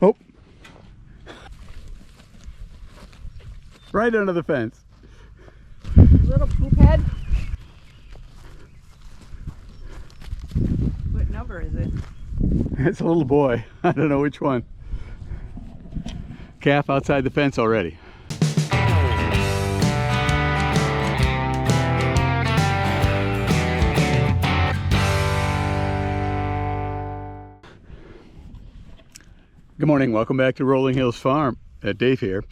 Oh, right under the fence. Little poop head. What number is it? It's a little boy. I don't know which one. Calf outside the fence already. Good morning, welcome back to Rolling Hills Farm. Dave here.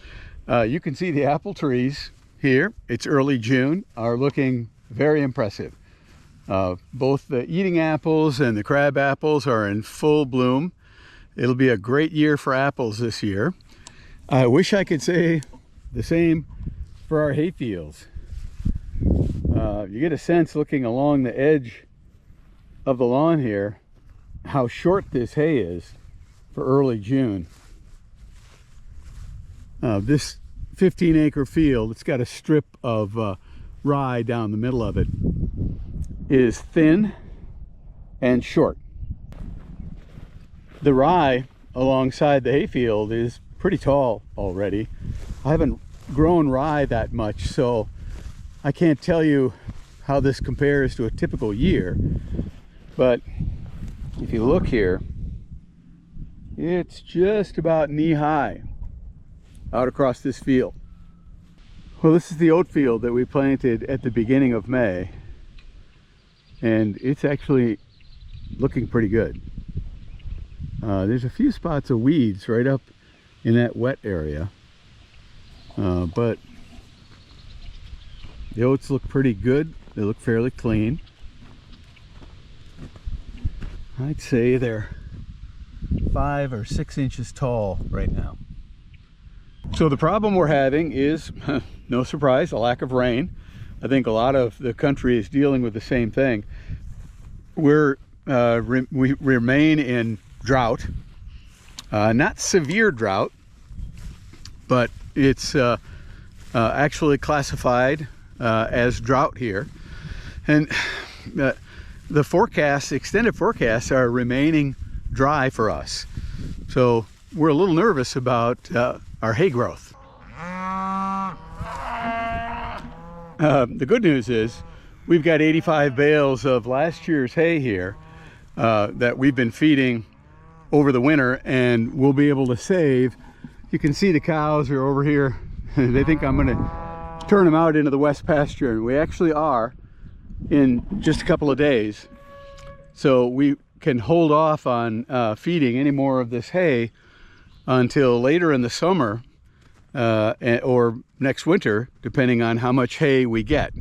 You can see the apple trees here. It's early June, are looking very impressive. Both the eating apples and the crab apples are in full bloom. It'll be a great year for apples this year. I wish I could say the same for our hay fields. You get a sense looking along the edge of the lawn here how short this hay is for early June. This 15-acre field, it's got a strip of rye down the middle of it, is thin and short. The rye alongside the hayfield is pretty tall already. I haven't grown rye that much, so I can't tell you how this compares to a typical year, but if you look here, it's just about knee-high out across this field. Well, this is the oat field that we planted at the beginning of May, and it's actually looking pretty good. There's a few spots of weeds right up in that wet area, but the oats look pretty good. They look fairly clean. I'd say they're 5 or 6 inches tall right now. So the problem we're having is, no surprise, a lack of rain. I think a lot of the country is dealing with the same thing. We remain in drought, not severe drought, but it's actually classified as drought here. And the forecasts, extended forecasts, are remaining dry for us, so we're a little nervous about our hay growth. The good news is we've got 85 bales of last year's hay here that we've been feeding over the winter, and we'll be able to save. You can see the cows are over here. They think I'm going to turn them out into the west pasture, and we actually are in just a couple of days, so we can hold off on feeding any more of this hay until later in the summer or next winter, depending on how much hay we get.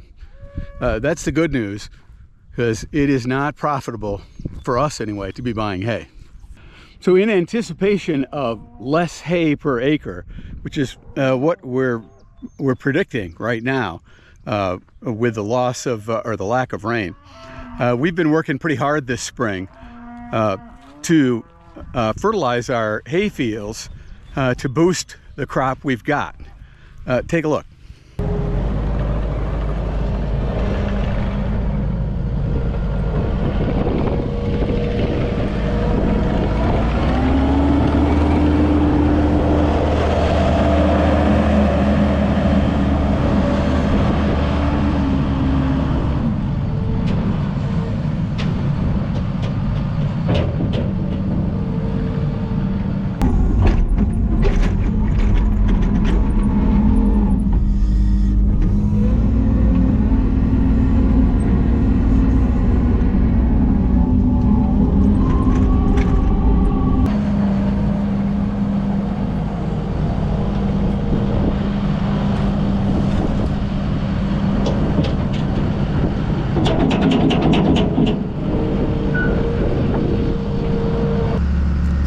That's the good news, because it is not profitable for us anyway to be buying hay. So in anticipation of less hay per acre, which is what we're predicting right now with the loss of or the lack of rain, we've been working pretty hard this spring to fertilize our hay fields to boost the crop we've got. Take a look.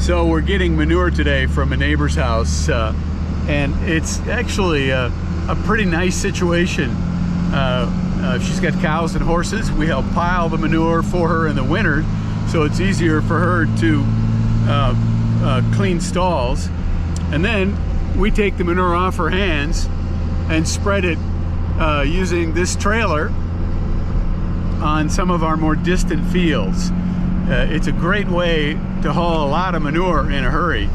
So we're getting manure today from a neighbor's house, and it's actually a pretty nice situation. She's got cows and horses. We help pile the manure for her in the winter, so it's easier for her to clean stalls. And then we take the manure off her hands and spread it using this trailer on some of our more distant fields. It's a great way to haul a lot of manure in a hurry.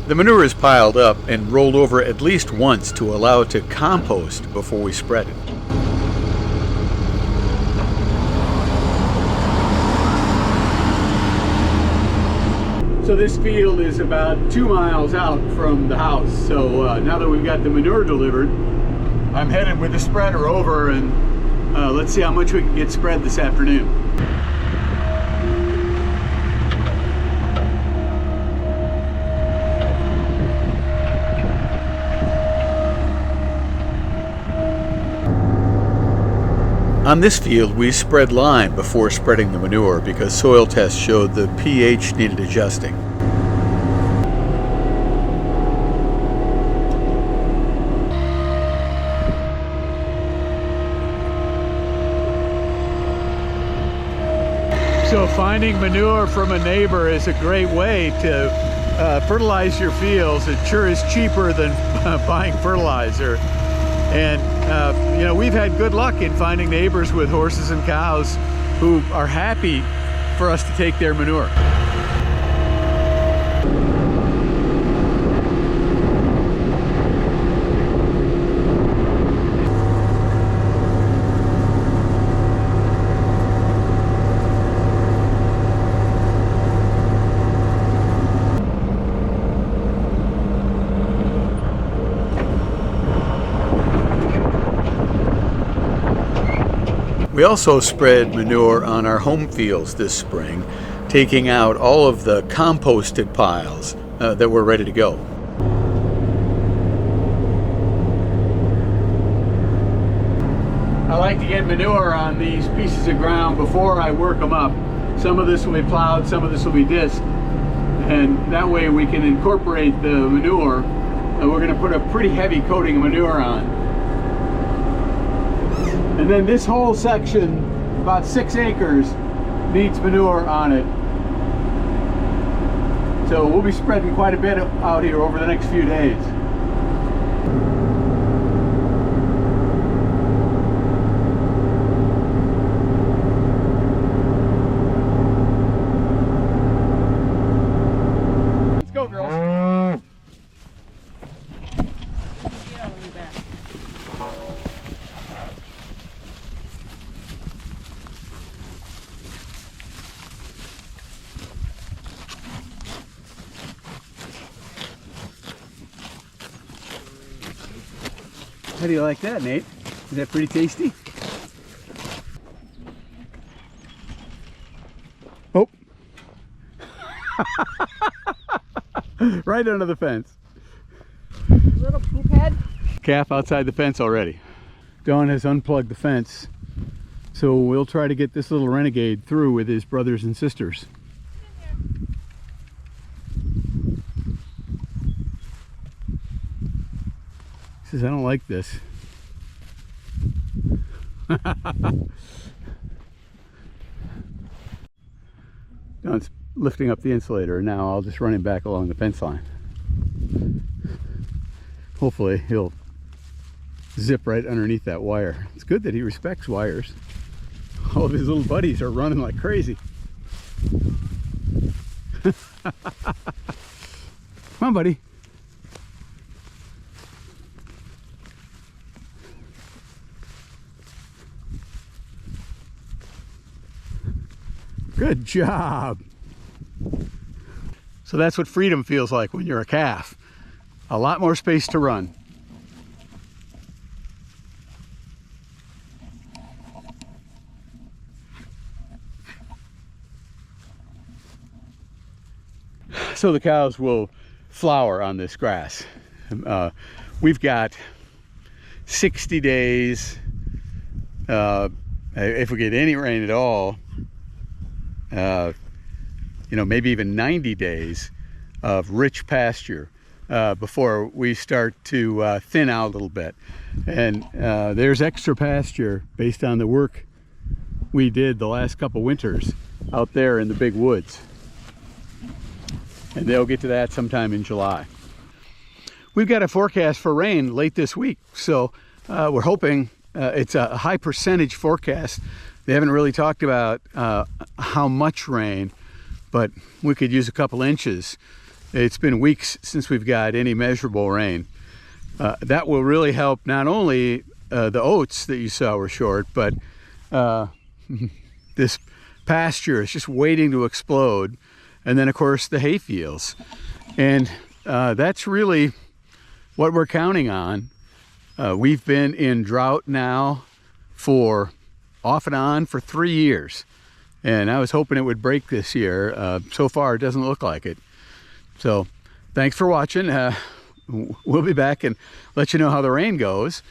The manure is piled up and rolled over at least once to allow it to compost before we spread it. So this field is about 2 miles out from the house. So now that we've got the manure delivered, I'm headed with the spreader over, and let's see how much we can get spread this afternoon. On this field, we spread lime before spreading the manure because soil tests showed the pH needed adjusting. So finding manure from a neighbor is a great way to fertilize your fields. It sure is cheaper than buying fertilizer. And you know, we've had good luck in finding neighbors with horses and cows who are happy for us to take their manure. We also spread manure on our home fields this spring, taking out all of the composted piles that were ready to go. I like to get manure on these pieces of ground before I work them up. Some of this will be plowed, some of this will be disked, and that way we can incorporate the manure. And we're going to put a pretty heavy coating of manure on. And then this whole section, about 6 acres, needs manure on it. So we'll be spreading quite a bit out here over the next few days. Let's go, girls. How do you like that, Nate? Is that pretty tasty? Oh. Right under the fence. Little poop head. Calf outside the fence already. Don has unplugged the fence, so we'll try to get this little renegade through with his brothers and sisters. He says, I don't like this. Don's lifting up the insulator, and now I'll just run him back along the fence line. Hopefully he'll zip right underneath that wire. It's good that he respects wires. All of his little buddies are running like crazy. Come on, buddy. Good job. So that's what freedom feels like when you're a calf. A lot more space to run. So the cows will flower on this grass. We've got 60 days, if we get any rain at all, you know, maybe even 90 days of rich pasture before we start to thin out a little bit. And there's extra pasture based on the work we did the last couple winters out there in the big woods. And they'll get to that sometime in July. We've got a forecast for rain late this week, so we're hoping it's a high percentage forecast. They haven't really talked about how much rain, but we could use a couple inches. It's been weeks since we've got any measurable rain. That will really help not only the oats that you saw were short, but this pasture is just waiting to explode. And then of course the hay fields. And that's really what we're counting on. We've been in drought now for off and on for 3 years. And I was hoping it would break this year. So far it doesn't look like it. So thanks for watching. We'll be back and let you know how the rain goes.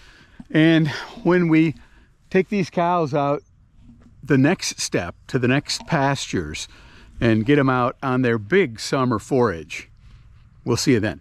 And when we take these cows out, the next step to the next pastures and get them out on their big summer forage. We'll see you then.